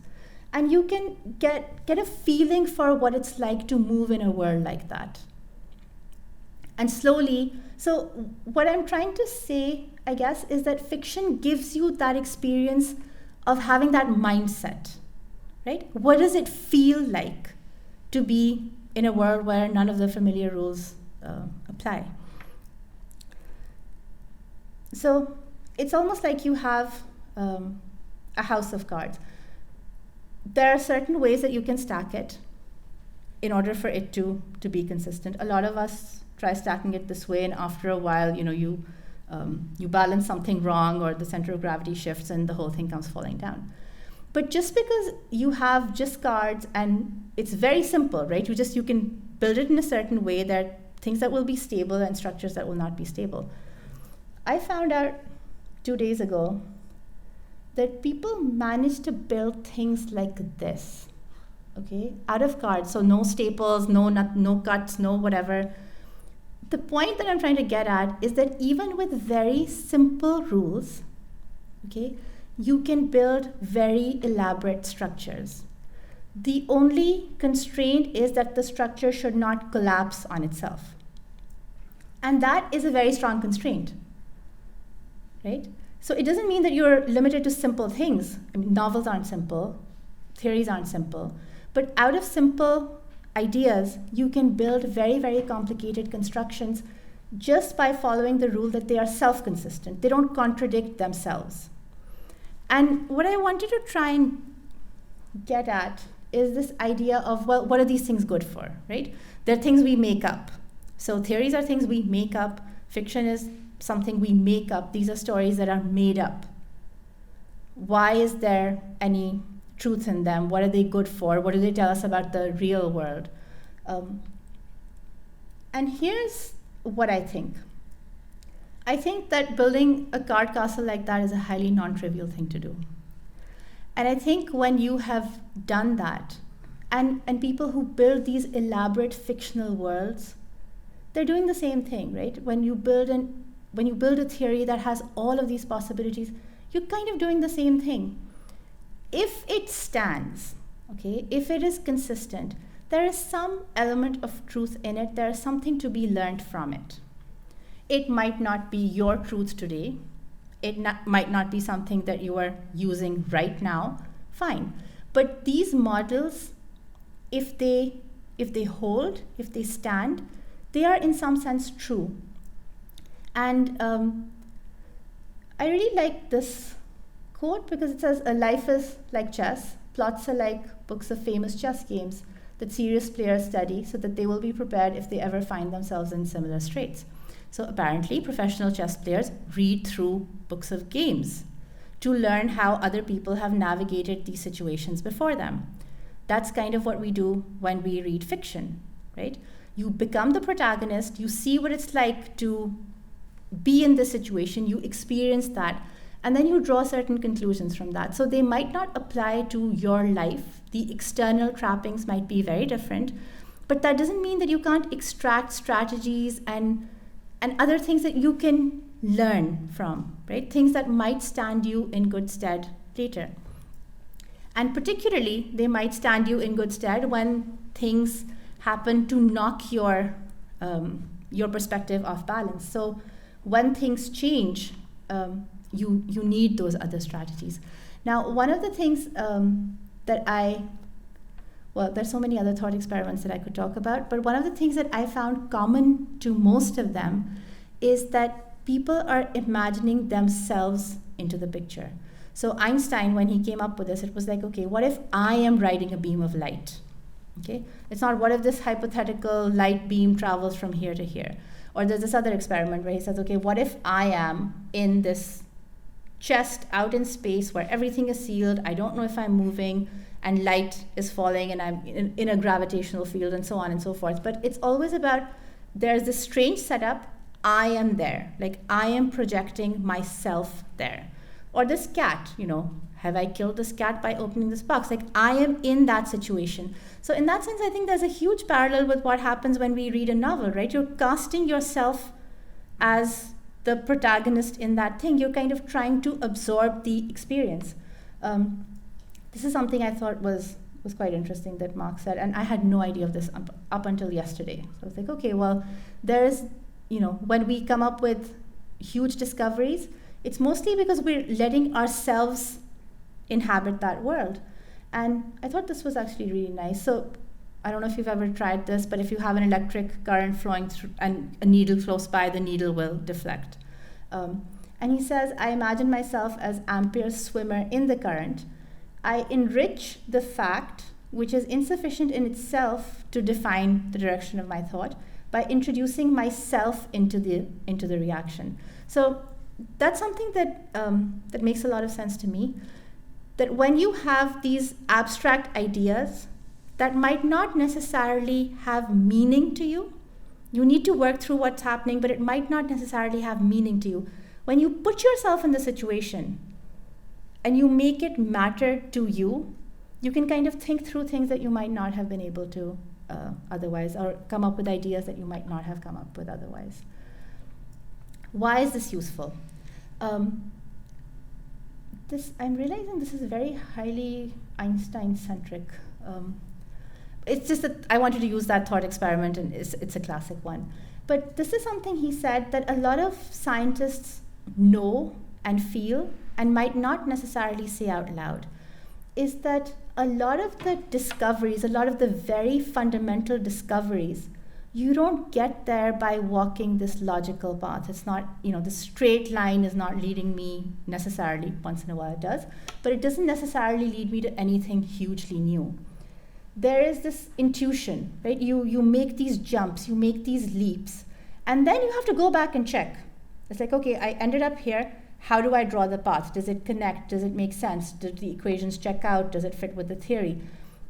And you can get a feeling for what it's like to move in a world like that. And slowly, so what I'm trying to say, I guess, is that fiction gives you that experience of having that mindset, right? What does it feel like to be in a world where none of the familiar rules apply? So it's almost like you have a house of cards. There are certain ways that you can stack it in order for it to be consistent. A lot of us try stacking it this way, and after a while, you balance something wrong, or the center of gravity shifts and the whole thing comes falling down. But just because you have just cards and it's very simple, right? You can build it in a certain way. There are things that will be stable and structures that will not be stable. I found out 2 days ago that people manage to build things like this, okay, out of cards. So no staples, no cuts, no whatever. The point that I'm trying to get at is that even with very simple rules, okay, you can build very elaborate structures. The only constraint is that the structure should not collapse on itself. And that is a very strong constraint, right? So it doesn't mean that you're limited to simple things. I mean, novels aren't simple, theories aren't simple, but out of simple ideas, you can build very, very complicated constructions just by following the rule that they are self-consistent. They don't contradict themselves. And what I wanted to try and get at is this idea of, well, what are these things good for, right? They're things we make up. So theories are things we make up. Fiction is something we make up. These are stories that are made up. Why is there any truth in them? What are they good for? What do they tell us about the real world? And here's what I think. I think that building a card castle like that is a highly non-trivial thing to do. And I think when you have done that, and people who build these elaborate fictional worlds, they're doing the same thing, right? When you build a theory that has all of these possibilities, you're kind of doing the same thing. If it stands, okay, if it is consistent, there is some element of truth in it. There is something to be learned from it. it might not be your truth today. It might not be something that you are using right now. Fine. But these models, if they hold, if they stand, they are in some sense true. And I really like this quote because it says, "A life is like chess. Plots are like books of famous chess games that serious players study so that they will be prepared if they ever find themselves in similar straits." So apparently, professional chess players read through books of games to learn how other people have navigated these situations before them. That's kind of what we do when we read fiction, right? You become the protagonist, you see what it's like to be in this situation, you experience that, and then you draw certain conclusions from that. So they might not apply to your life. The external trappings might be very different, but that doesn't mean that you can't extract strategies and other things that you can learn from, right? Things that might stand you in good stead later. And particularly, they might stand you in good stead when things happen to knock your perspective off balance. So when things change, you need those other strategies. Now, one of the things there's so many other thought experiments that I could talk about, but one of the things that I found common to most of them is that people are imagining themselves into the picture. So Einstein, when he came up with this, it was like, okay, what if I am riding a beam of light? Okay, it's not what if this hypothetical light beam travels from here to here. Or there's this other experiment where he says, okay, what if I am in this chest out in space where everything is sealed, I don't know if I'm moving, and light is falling, and I'm in a gravitational field, and so on and so forth. But it's always about, there's this strange setup, I am there, like I am projecting myself there. Or this cat, have I killed this cat by opening this box? Like I am in that situation. So in that sense, I think there's a huge parallel with what happens when we read a novel, right? You're casting yourself as the protagonist in that thing. You're kind of trying to absorb the experience. This is something I thought was quite interesting that Mark said, and I had no idea of this up until yesterday. So I was like, okay, well, there's, when we come up with huge discoveries, it's mostly because we're letting ourselves inhabit that world. And I thought this was actually really nice. So I don't know if you've ever tried this, but if you have an electric current flowing through and a needle close by, the needle will deflect. And he says, I imagine myself as Ampere's swimmer in the current. I enrich the fact, which is insufficient in itself to define the direction of my thought, by introducing myself into the reaction. So that's something that makes a lot of sense to me. That when you have these abstract ideas that might not necessarily have meaning to you, you need to work through what's happening, but it might not necessarily have meaning to you. When you put yourself in the situation and you make it matter to you, you can kind of think through things that you might not have been able to otherwise, or come up with ideas that you might not have come up with otherwise. Why is this useful? I'm realizing this is very highly Einstein-centric. It's just that I wanted to use that thought experiment, and it's a classic one. But this is something he said that a lot of scientists know and feel and might not necessarily say out loud, is that a lot of the discoveries, a lot of the very fundamental discoveries, you don't get there by walking this logical path. It's not, the straight line is not leading me necessarily. Once in a while it does, but it doesn't necessarily lead me to anything hugely new. There is this intuition, right? You make these jumps, you make these leaps, and then you have to go back and check. It's like, okay, I ended up here. How do I draw the path? Does it connect? Does it make sense? Do the equations check out? Does it fit with the theory?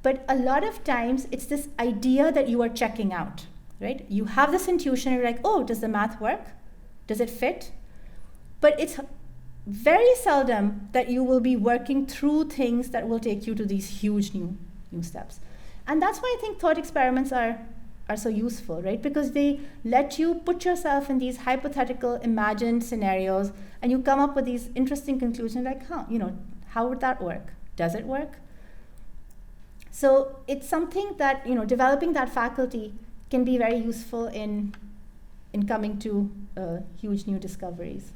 But a lot of times it's this idea that you are checking out, right? You have this intuition, and you're like, oh, does the math work? Does it fit? But it's very seldom that you will be working through things that will take you to these huge new steps. And that's why I think thought experiments are so useful, right? Because they let you put yourself in these hypothetical, imagined scenarios, and you come up with these interesting conclusions like, how would that work? Does it work? So it's something that, developing that faculty can be very useful in in coming to huge new discoveries.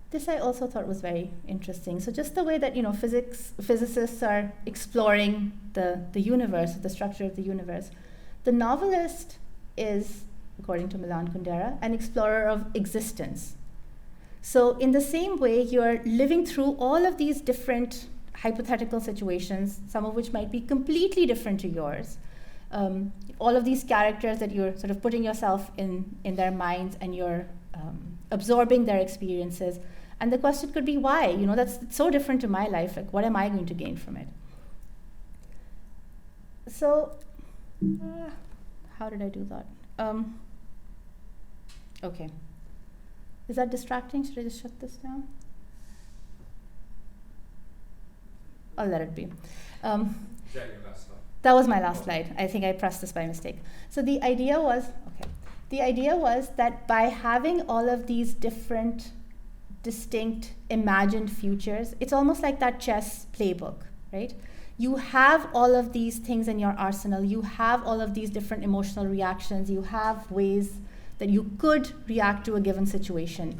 This I also thought was very interesting. So just the way that physicists are exploring the universe, the structure of the universe. The novelist is, according to Milan Kundera, an explorer of existence. So in the same way, you're living through all of these different hypothetical situations, some of which might be completely different to yours. All of these characters that you're sort of putting yourself in their minds, and you're absorbing their experiences. And the question could be why? That's so different to my life. Like, what am I going to gain from it? So, how did I do that? Okay. Is that distracting? Should I just shut this down? I'll let it be. Is that your last slide? That was my last slide. I think I pressed this by mistake. So the idea was that by having all of these different, distinct, imagined futures, it's almost like that chess playbook, right? You have all of these things in your arsenal. You have all of these different emotional reactions. You have ways that you could react to a given situation.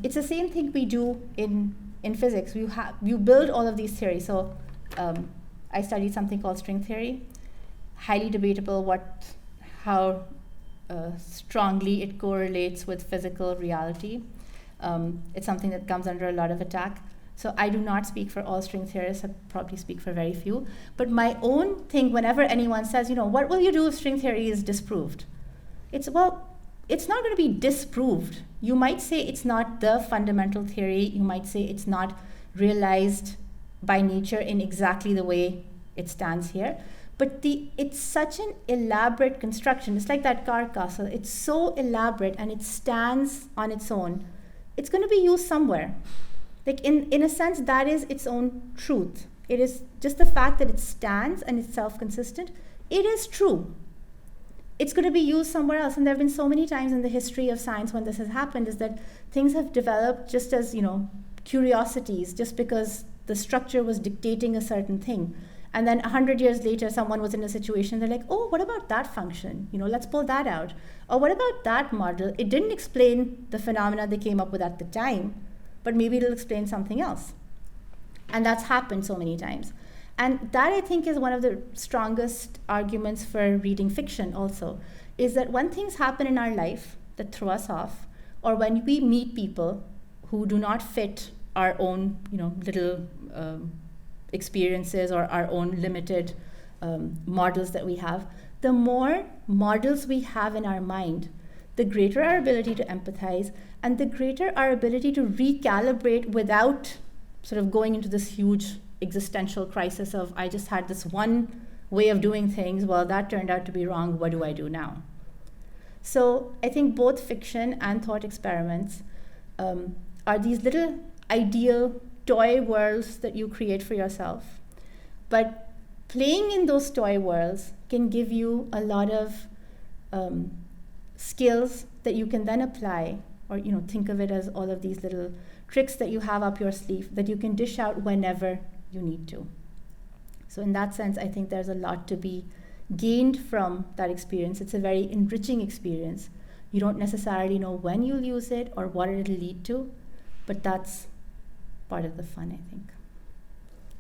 It's the same thing we do in physics. You build all of these theories. So I studied something called string theory. Highly debatable how strongly it correlates with physical reality. It's something that comes under a lot of attack. So I do not speak for all string theorists. I probably speak for very few. But my own thing, whenever anyone says, what will you do if string theory is disproved? It's not going to be disproved. You might say it's not the fundamental theory. You might say it's not realized by nature in exactly the way it stands here. But it's such an elaborate construction. It's like that car castle. It's so elaborate and it stands on its own. It's going to be used somewhere. Like in a sense, that is its own truth. It is just the fact that it stands and it's self-consistent. It is true. It's going to be used somewhere else. And there have been so many times in the history of science when this has happened, is that things have developed just as, curiosities, just because the structure was dictating a certain thing. And then 100 years later, someone was in a situation, they're like, oh, what about that function? Let's pull that out. Or what about that model? It didn't explain the phenomena they came up with at the time, but maybe it'll explain something else. And that's happened so many times. And that, I think, is one of the strongest arguments for reading fiction also, is that when things happen in our life that throw us off, or when we meet people who do not fit our own, little experiences or our own limited models that we have, the more models we have in our mind, the greater our ability to empathize, and the greater our ability to recalibrate without sort of going into this huge existential crisis of, I just had this one way of doing things, well, that turned out to be wrong, what do I do now? So I think both fiction and thought experiments are these little ideal toy worlds that you create for yourself. But playing in those toy worlds can give you a lot of skills that you can then apply, or think of it as all of these little tricks that you have up your sleeve that you can dish out whenever you need to. So in that sense, I think there's a lot to be gained from that experience. It's a very enriching experience. You don't necessarily know when you'll use it or what it'll lead to, but that's part of the fun, I think.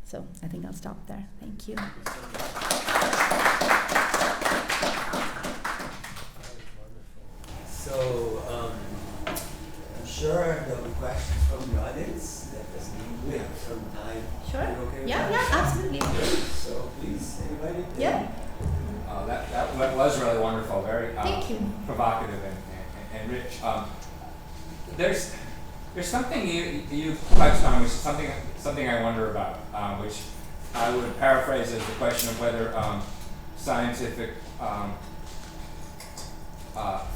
So I think I'll stop there. Thank you. So I'm sure there'll be questions from the audience. We have some time. Sure. Are you okay with Yeah, that? absolutely. So please, anybody? Yeah. That was really wonderful, very Thank you. provocative and rich. There's something you touched on, which is something I wonder about, which I would paraphrase as the question of whether scientific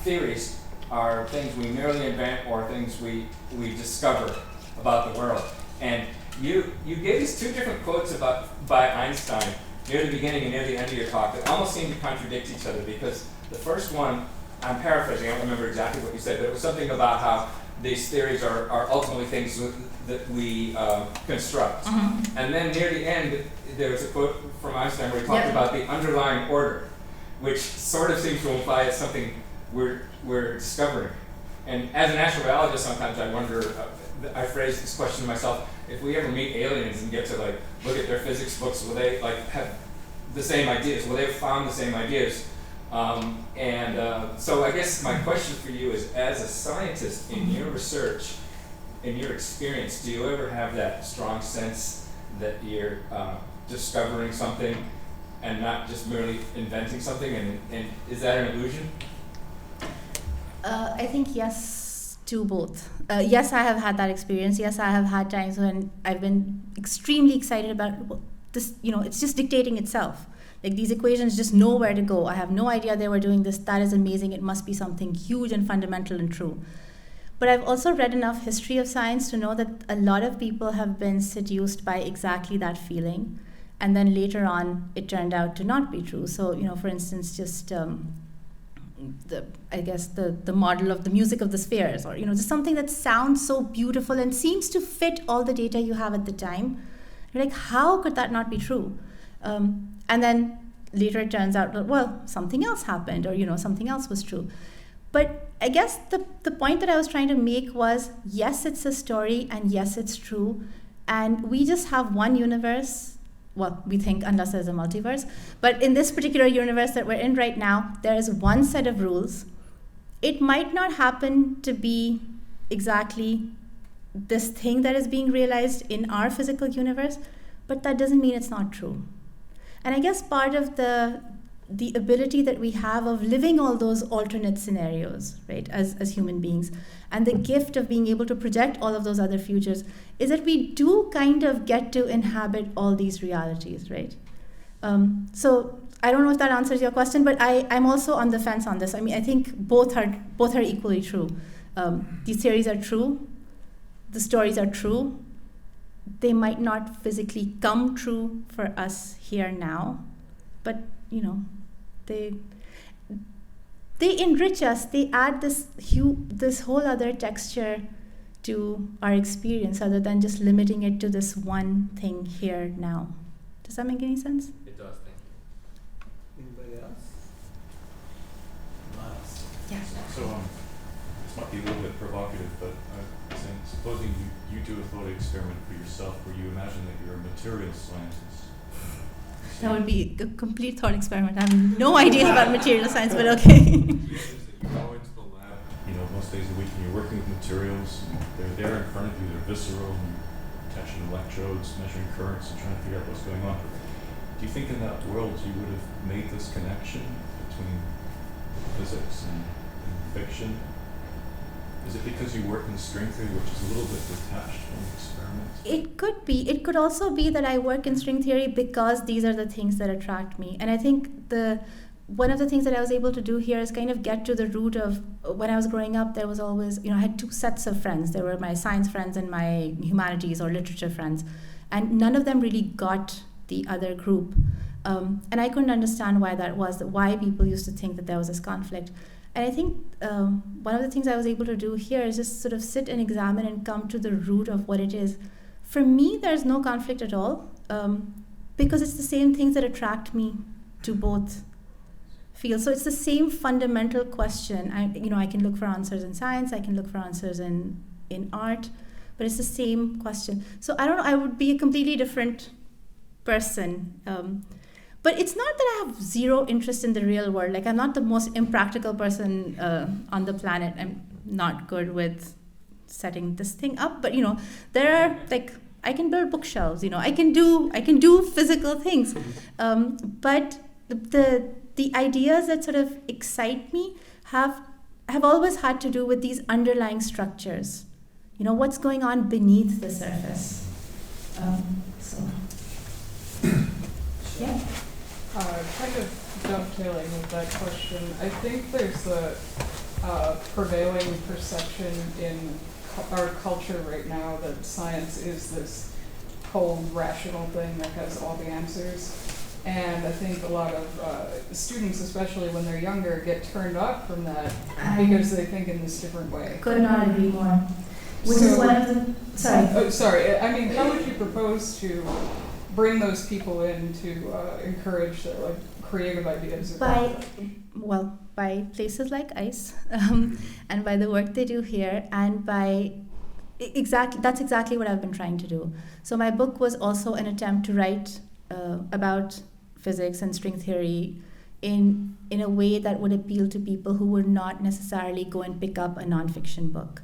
theories are things we merely invent or things we discover about the world. And you gave these two different quotes by Einstein near the beginning and near the end of your talk that almost seem to contradict each other, because the first one, I'm paraphrasing, I don't remember exactly what you said, but it was something about how these theories are ultimately things that we construct. Mm-hmm. And then near the end, there was a quote from Einstein where he talked about the underlying order. which sort of seems to imply it's something we're discovering. And as an astrobiologist, sometimes I wonder, I phrase this question to myself, if we ever meet aliens and get to like look at their physics books, will they like have the same ideas? Will they have found the same ideas? So I guess my question for you is, as a scientist in your research, in your experience, do you ever have that strong sense that you're discovering something and not just merely inventing something? And is that an illusion? I think yes to both. Yes, I have had that experience. Yes, I have had times when I've been extremely excited about this, it's just dictating itself. Like these equations just know where to go. I have no idea they were doing this. That is amazing. It must be something huge and fundamental and true. But I've also read enough history of science to know that a lot of people have been seduced by exactly that feeling. And then later on, it turned out to not be true. So, for instance, just the model of the music of the spheres, or, just something that sounds so beautiful and seems to fit all the data you have at the time. You're like, how could that not be true? And then later it turns out, well, something else happened, or, something else was true. But I guess the point that I was trying to make was, yes, it's a story, and yes, it's true. And we just have one universe. Well, we think, unless there's a multiverse. But in this particular universe that we're in right now, there is one set of rules. It might not happen to be exactly this thing that is being realized in our physical universe, but that doesn't mean it's not true. And I guess part of the ability that we have of living all those alternate scenarios, right, as human beings, and the gift of being able to project all of those other futures, is that we do kind of get to inhabit all these realities, right? So I don't know if that answers your question, but I'm also on the fence on this. I mean, I think both are equally true. These theories are true. The stories are true. They might not physically come true for us here now, but they enrich us. They add this whole other texture to our experience, other than just limiting it to this one thing here now. Does that make any sense? It does. Thank you. Anybody else? Miles. Yeah. So this might be a little bit provocative, but supposing you do a thought experiment for yourself where you imagine that you're a material scientist. That would be a complete thought experiment. I have no idea about material science, but okay. You go into the lab, most days a week, and you're working with materials. They're there in front of you. They're visceral. And you're touching electrodes, measuring currents, and trying to figure out what's going on. Do you think in that world you would have made this connection between physics and fiction? Is it because you work in string theory, which is a little bit detached from experiments? It could be. It could also be that I work in string theory because these are the things that attract me. And I think one of the things that I was able to do here is kind of get to the root of, when I was growing up, there was always, I had two sets of friends. There were my science friends and my humanities or literature friends. And none of them really got the other group. And I couldn't understand why that was, why people used to think that there was this conflict. And I think one of the things I was able to do here is just sort of sit and examine and come to the root of what it is. For me, there's no conflict at all, because it's the same things that attract me to both fields. So it's the same fundamental question. I can look for answers in science, I can look for answers in art, but it's the same question. So I don't know, I would be a completely different person. But it's not that I have zero interest in the real world. Like, I'm not the most impractical person on the planet. I'm not good with setting this thing up. But there are I can build bookshelves. I can do physical things. But the ideas that sort of excite me have always had to do with these underlying structures. What's going on beneath the surface. Yeah. Kind of dovetailing with that question, I think there's a prevailing perception in our culture right now that science is this cold, rational thing that has all the answers. And I think a lot of students, especially when they're younger, get turned off from that because they think in this different way. Could not agree more. Which is one of the... Sorry. Oh, sorry. I mean, how would you propose to bring those people in to encourage their creative ideas? By places like ICE, and by the work they do here, and by that's exactly what I've been trying to do. So my book was also an attempt to write about physics and string theory in a way that would appeal to people who would not necessarily go and pick up a nonfiction book.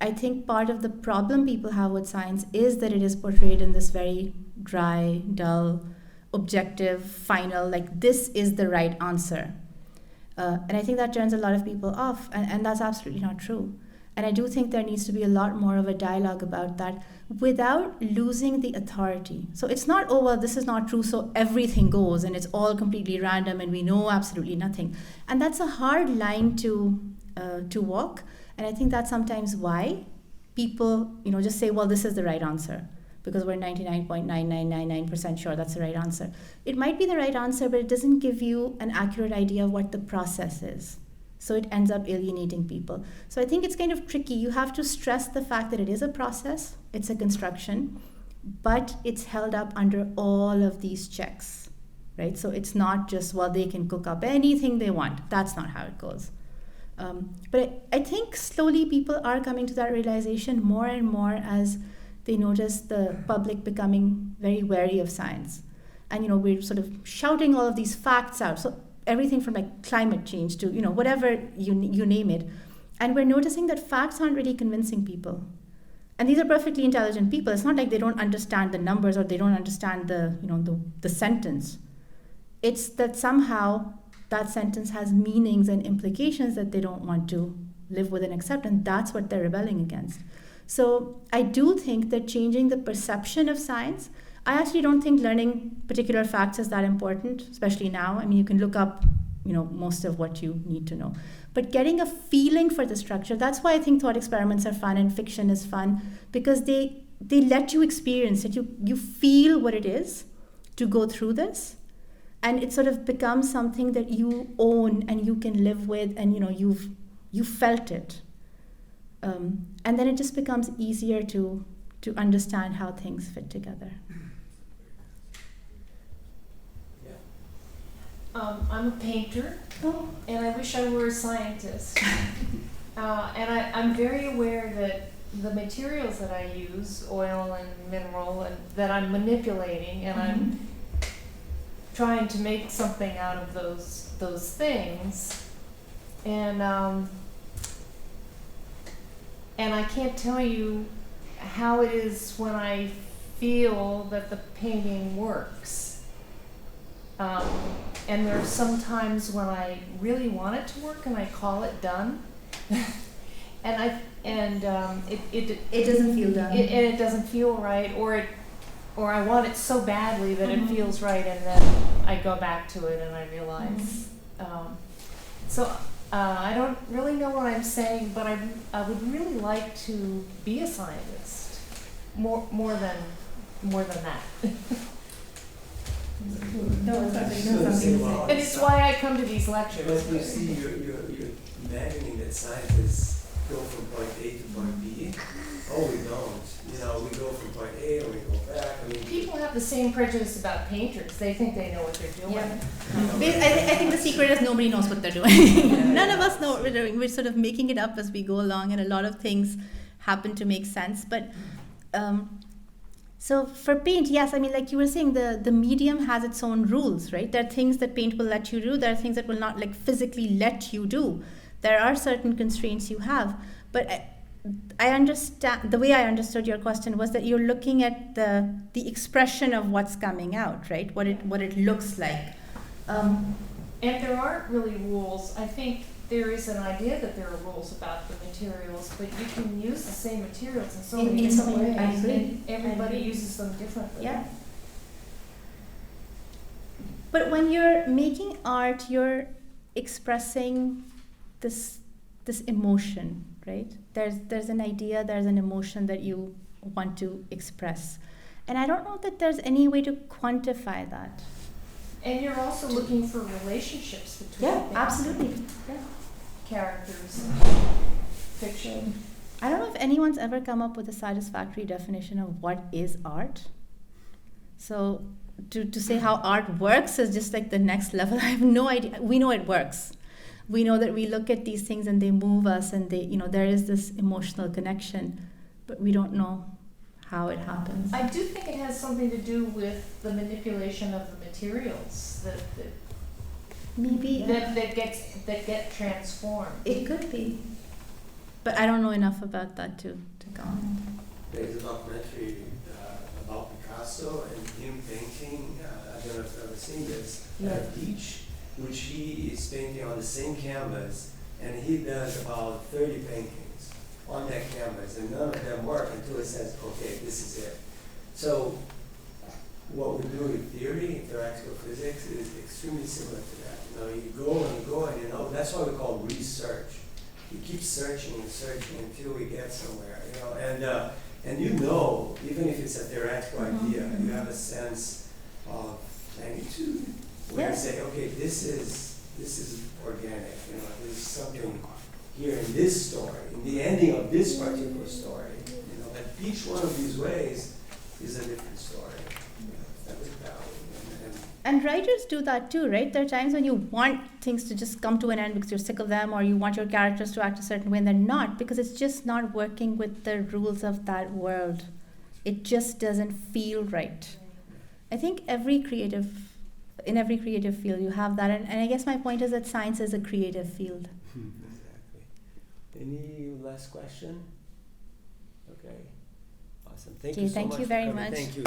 I think part of the problem people have with science is that it is portrayed in this very dry, dull, objective, final, like this is the right answer. And I think that turns a lot of people off, and that's absolutely not true. And I do think there needs to be a lot more of a dialogue about that without losing the authority. So it's not, oh, well, this is not true, so everything goes and it's all completely random and we know absolutely nothing. And that's a hard line to walk. And I think that's sometimes why people, just say, well, this is the right answer, because we're 99.9999% sure that's the right answer. It might be the right answer, but it doesn't give you an accurate idea of what the process is. So it ends up alienating people. So I think it's kind of tricky. You have to stress the fact that it is a process, it's a construction, but it's held up under all of these checks, right? So it's not just, well, they can cook up anything they want. That's not how it goes. But I think slowly people are coming to that realization more and more as they notice the public becoming very wary of science. And, we're sort of shouting all of these facts out. So everything from like climate change to, whatever you name it. And we're noticing that facts aren't really convincing people. And these are perfectly intelligent people. It's not like they don't understand the numbers or they don't understand the sentence. It's that somehow that sentence has meanings and implications that they don't want to live with and accept, and that's what they're rebelling against. So I do think that changing the perception of science, I actually don't think learning particular facts is that important, especially now. I mean, you can look up, most of what you need to know. But getting a feeling for the structure, that's why I think thought experiments are fun and fiction is fun, because they let you experience it. You feel what it is to go through this, and it sort of becomes something that you own and you can live with, and you've felt it. And then it just becomes easier to understand how things fit together. I'm a painter, and I wish I were a scientist. And I'm very aware that the materials that I use, oil and mineral, and that I'm manipulating, and I'm trying to make something out of those things. And I can't tell you how it is when I feel that the painting works. And there are some times when I really want it to work and I call it done. and it doesn't feel done. It doesn't feel right, or I want it so badly that it feels right, and then I go back to it and I realize. I don't really know what I'm saying, but I would really like to be a scientist, more than that. No, and it's why I come to these lectures. But you see, you're imagining that scientists go from point A to point B. Oh, we don't. We go from point A and we go back. I mean, people have the same prejudice about painters. They think they know what they're doing. Yeah. I think the secret is nobody knows what they're doing. None of us know what we're doing. We're sort of making it up as we go along, and a lot of things happen to make sense. But so for paint, yes, I mean, like you were saying, the medium has its own rules, right? There are things that paint will let you do. There are things that will not physically let you do. There are certain constraints you have. But I understand, the way I understood your question was that you're looking at the expression of what's coming out, right? What it looks like. And there aren't really rules. I think there is an idea that there are rules about the materials, but you can use the same materials in so many different ways. I agree. And everybody uses them differently. Yeah. But when you're making art, you're expressing this emotion, right? There's an idea, there's an emotion that you want to express. And I don't know that there's any way to quantify that. And you're also looking for relationships between things. Absolutely. Yeah. Characters, fiction. I don't know if anyone's ever come up with a satisfactory definition of what is art. So to say how art works is just like the next level. I have no idea. We know it works. We know that we look at these things and they move us, and they, there is this emotional connection, but we don't know how it happens. I do think it has something to do with the manipulation of the materials that Maybe get transformed. it could be, but I don't know enough about that to comment. There's a documentary about Picasso and him painting. I don't know if you've ever seen this. At a beach, which he is painting on the same canvas, and he does about 30 paintings on that canvas, and none of them work until he says, okay, this is it. So what we do in theory, in theoretical physics, is extremely similar to that. You go and that's what we call research. You keep searching and searching until we get somewhere, and even if it's a theoretical idea, you have a sense of magnitude. Where you say, okay, this is organic, there's something here in this story, in the ending of this particular story, and each one of these ways is a different story. That was valid. And writers do that too, right? There are times when you want things to just come to an end because you're sick of them, or you want your characters to act a certain way, and they're not, because it's just not working with the rules of that world. It just doesn't feel right. I think in every creative field you have that, and I guess my point is that science is a creative field. Exactly. Any last question? Okay. Awesome. Thank Okay, you so thank much you for very coming. much. Thank you.